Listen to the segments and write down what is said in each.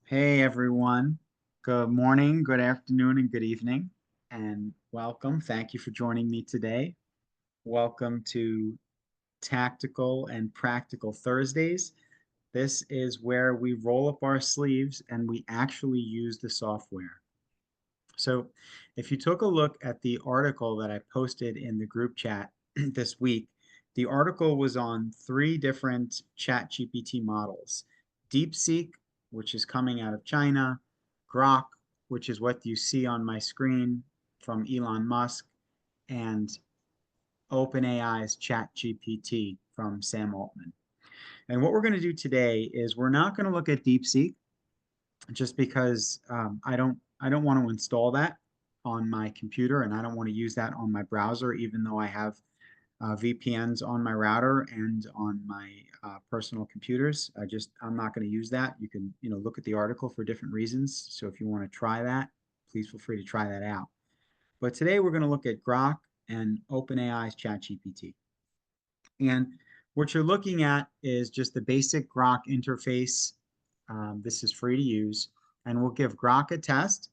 Hey everyone. Good morning, good afternoon, and good evening, and welcome. Thank you for joining me today. Welcome to Tactical and Practical Thursdays. This is where we roll up our sleeves and we actually use the software. So, if you took a look at the article that I posted in the group chat this week, the article was on three different ChatGPT models: DeepSeek, which is coming out of China; Grok, which is what you see on my screen from Elon Musk; and OpenAI's ChatGPT from Sam Altman. And what we're going to do today is we're not going to look at DeepSeek just because I don't want to install that on my computer, and I don't want to use that on my browser, even though I have VPNs on my router and on my personal computers. I'm not going to use that. You can look at the article for different reasons. So if you want to try that, please feel free to try that out. But today we're going to look at Grok and OpenAI's ChatGPT. And what you're looking at is just the basic Grok interface. This is free to use. And we'll give Grok a test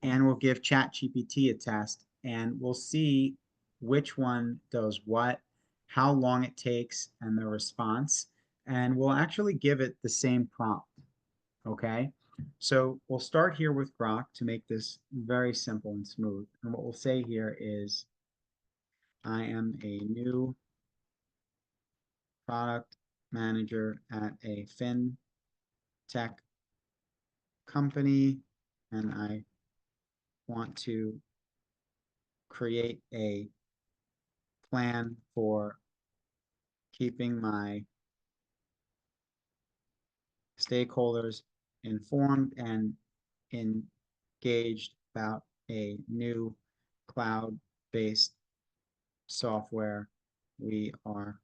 and we'll give ChatGPT a test. And we'll see which one does what, how long it takes, and the response. And we'll actually give it the same prompt. Okay? So we'll start here with Grok to make this very simple and smooth. And what we'll say here is, I am a new product manager at a fintech company, and I want to create a plan for keeping my stakeholders informed and engaged about a new cloud-based software we are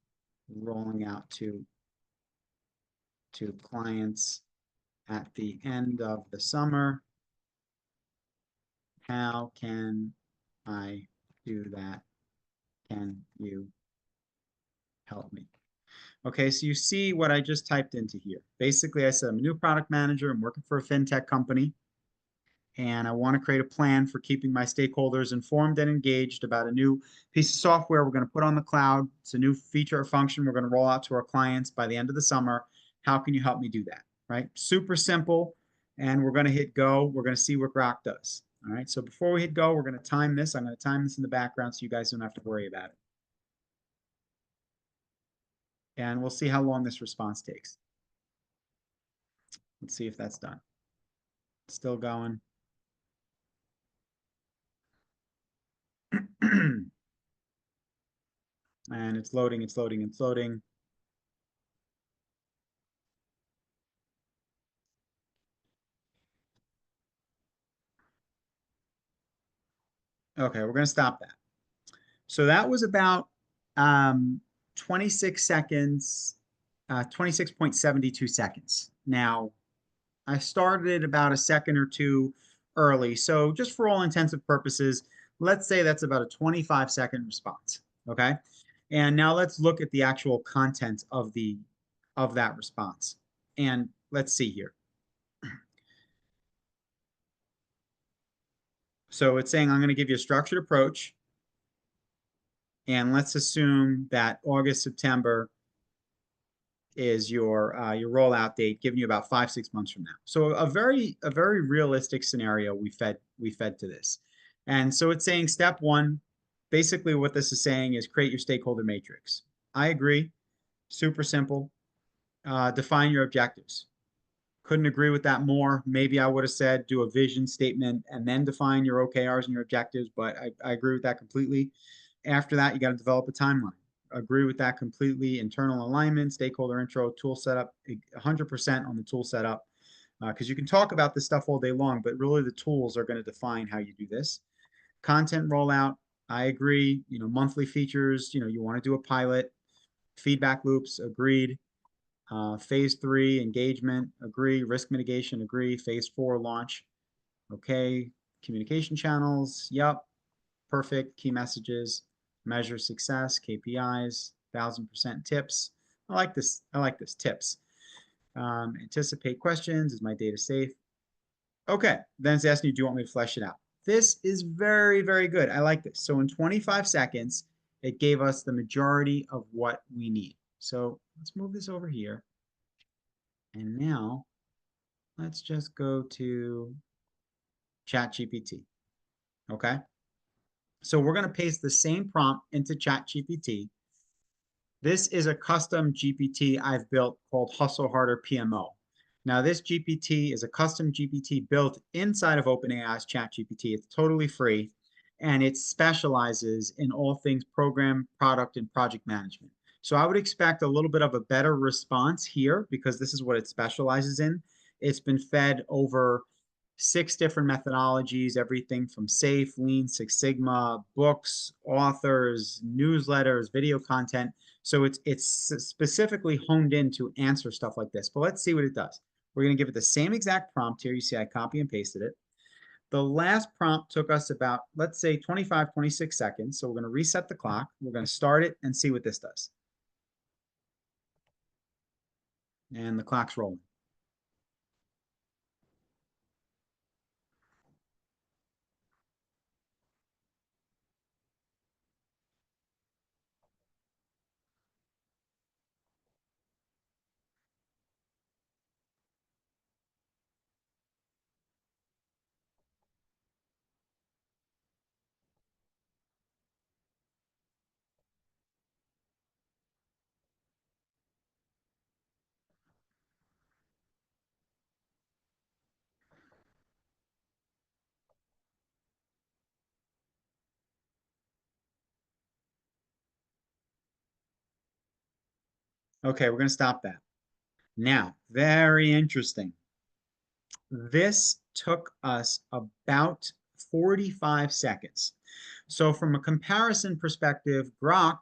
rolling out to clients at the end of the summer. How can I do that? Can you help me? Okay, so you see what I just typed into here. Basically, I said I'm a new product manager. I'm working for a fintech company, and I want to create a plan for keeping my stakeholders informed and engaged about a new piece of software we're going to put on the cloud. It's a new feature or function we're going to roll out to our clients by the end of the summer. How can you help me do that? Right? Super simple. And we're going to hit go. We're going to see what Grok does. All right. So before we hit go, we're going to time this. I'm going to time this in the background so you guys don't have to worry about it. And we'll see how long this response takes. Let's see if that's done. Still going. And it's loading, it's loading, it's loading. Okay, we're going to stop that. So that was about 26 seconds, 26.72 seconds. Now, I started about a second or two early. So just for all intensive purposes, let's say that's about a 25-second response. Okay. And now let's look at the actual content of that response. And let's see here. So it's saying I'm going to give you a structured approach. And let's assume that August, September is your rollout date, giving you about 5-6 months from now. So a very realistic scenario we fed to this. And so it's saying step one, basically what this is saying is create your stakeholder matrix. I agree, super simple. Define your objectives. Couldn't agree with that more. Maybe I would have said do a vision statement and then define your OKRs and your objectives, but I agree with that completely. After that, you got to develop a timeline. Agree with that completely. Internal alignment, stakeholder intro, tool setup, 100% on the tool setup. Because you can talk about this stuff all day long, but really the tools are going to define how you do this. Content rollout, I agree. Monthly features, you want to do a pilot. Feedback loops, agreed. Phase 3, engagement, agree. Risk mitigation, agree. Phase 4, launch, okay. Communication channels, yep. Perfect. Key messages, measure success, KPIs, 1000% tips. I like this. Tips. Anticipate questions. Is my data safe? Okay, then it's asking you, do you want me to flesh it out? This is very, very good. I like this. So in 25 seconds, it gave us the majority of what we need. So let's move this over here. And now let's just go to ChatGPT. Okay. So we're going to paste the same prompt into ChatGPT. This is a custom GPT I've built called Hustle Harder PMO. Now, this GPT is a custom GPT built inside of OpenAI's ChatGPT. It's totally free, and it specializes in all things program, product, and project management. So I would expect a little bit of a better response here because this is what it specializes in. It's been fed over 6 different methodologies, everything from SAFe, Lean, Six Sigma, books, authors, newsletters, video content. So it's specifically honed in to answer stuff like this. But let's see what it does. We're going to give it the same exact prompt here. You see I copy and pasted it. The last prompt took us about, let's say 25, 26 seconds. So we're going to reset the clock. We're going to start it and see what this does. And the clock's rolling. Okay, we're going to stop that. Now, very interesting. This took us about 45 seconds. So from a comparison perspective, Grok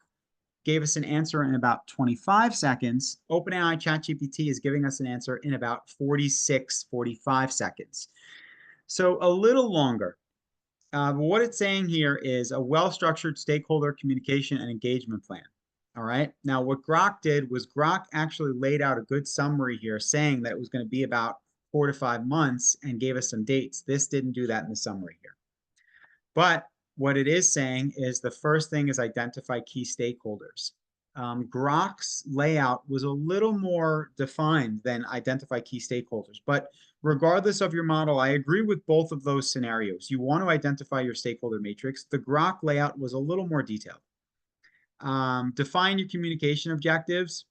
gave us an answer in about 25 seconds. OpenAI ChatGPT is giving us an answer in about 46, 45 seconds. So a little longer. What it's saying here is a well-structured stakeholder communication and engagement plan. All right. Now, what Grok did was Grok actually laid out a good summary here saying that it was going to be about 4 to 5 months and gave us some dates. This didn't do that in the summary here. But what it is saying is the first thing is identify key stakeholders. Grok's layout was a little more defined than identify key stakeholders. But regardless of your model, I agree with both of those scenarios. You want to identify your stakeholder matrix. The Grok layout was a little more detailed. Define your communication objectives.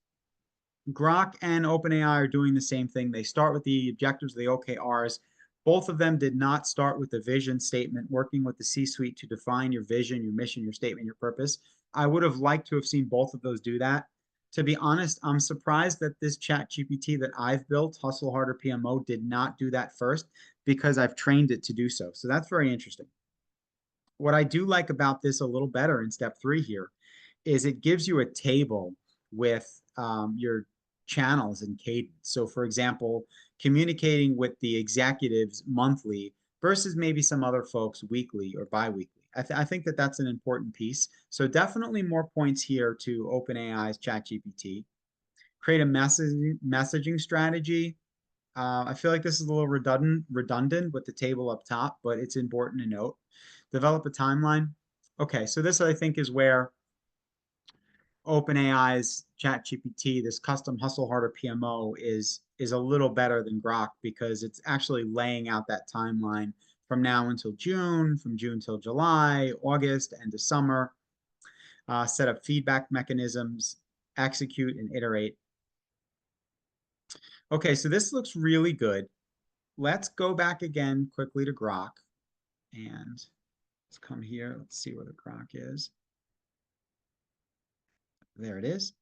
Grok and OpenAI are doing the same thing. They start with the objectives, the OKRs. Both of them did not start with the vision statement, working with the C-suite to define your vision, your mission, your statement, your purpose. I would have liked to have seen both of those do that. To be honest, I'm surprised that this chat GPT that I've built, Hustle Harder PMO, did not do that first because I've trained it to do so. So that's very interesting. What I do like about this a little better in step 3 here is it gives you a table with your channels and cadence. So, for example, communicating with the executives monthly versus maybe some other folks weekly or biweekly. I think that that's an important piece. So, definitely more points here to OpenAI's ChatGPT. Create a messaging strategy. I feel like this is a little redundant with the table up top, but it's important to note. Develop a timeline. Okay, so this I think is where OpenAI's ChatGPT, this custom Hustle Harder PMO, is a little better than Grok because it's actually laying out that timeline from now until June, from June till July, August, and to summer. Set up feedback mechanisms, execute and iterate. Okay, so this looks really good. Let's go back again quickly to Grok and let's come here. Let's see where the Grok is. There it is.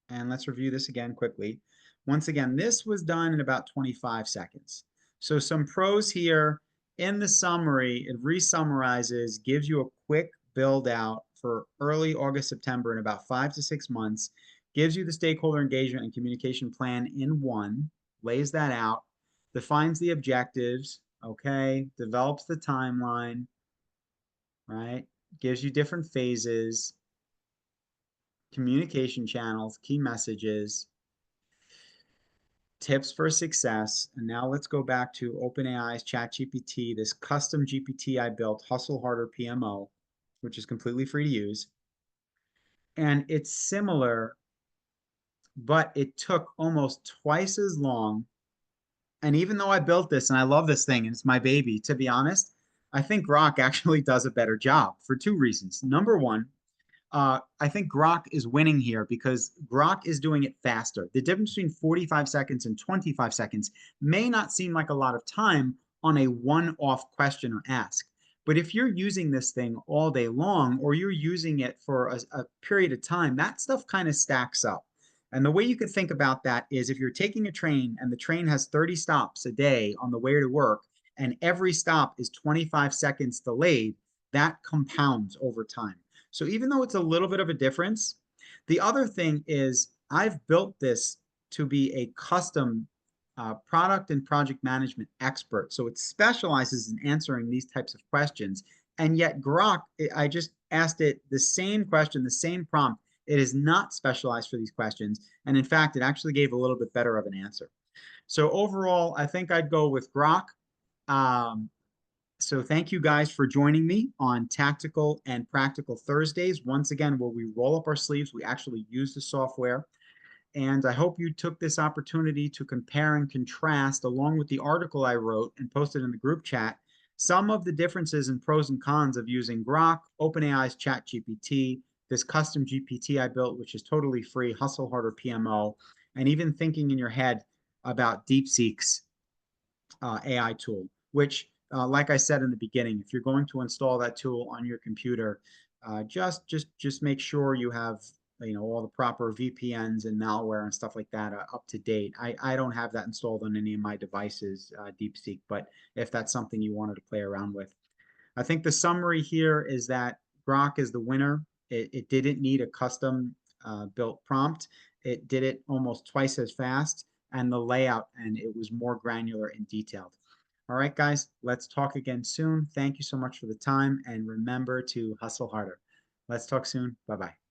And let's review this again quickly. Once again, this was done in about 25 seconds. So some pros here in the summary, it re-summarizes, gives you a quick build out for early August, September in about 5 to 6 months, gives you the stakeholder engagement and communication plan in one, lays that out, defines the objectives, okay, develops the timeline, right, gives you different phases, communication channels, key messages, Tips for success. And now let's go back to OpenAI's ChatGPT, this custom GPT I built, Hustle Harder PMO, which is completely free to use. And it's similar, but it took almost twice as long. And even though I built this and I love this thing and it's my baby, to be honest, I think Grok actually does a better job for two reasons. Number one, I think Grok is winning here because Grok is doing it faster. The difference between 45 seconds and 25 seconds may not seem like a lot of time on a one-off question or ask. But if you're using this thing all day long or you're using it for a period of time, that stuff kind of stacks up. And the way you could think about that is if you're taking a train and the train has 30 stops a day on the way to work, and every stop is 25 seconds delayed, that compounds over time. So even though it's a little bit of a difference, the other thing is I've built this to be a custom product and project management expert. So it specializes in answering these types of questions. And yet Grok, I just asked it the same question, the same prompt. It is not specialized for these questions. And in fact, it actually gave a little bit better of an answer. So overall, I think I'd go with Grok. Um, so thank you guys for joining me on Tactical and Practical Thursdays. Once again, where we roll up our sleeves, we actually use the software. And I hope you took this opportunity to compare and contrast, along with the article I wrote and posted in the group chat, some of the differences and pros and cons of using Grok, OpenAI's ChatGPT, this custom GPT I built, which is totally free, Hustle Harder PMO, and even thinking in your head about DeepSeek's AI tool, which, like I said in the beginning, if you're going to install that tool on your computer, just make sure you have all the proper VPNs and malware and stuff like that up to date. I don't have that installed on any of my devices, DeepSeek, but if that's something you wanted to play around with. I think the summary here is that Grok is the winner. It didn't need a custom built prompt. It did it almost twice as fast, and the layout, and it was more granular and detailed. All right, guys, let's talk again soon. Thank you so much for the time, and remember to hustle harder. Let's talk soon. Bye bye.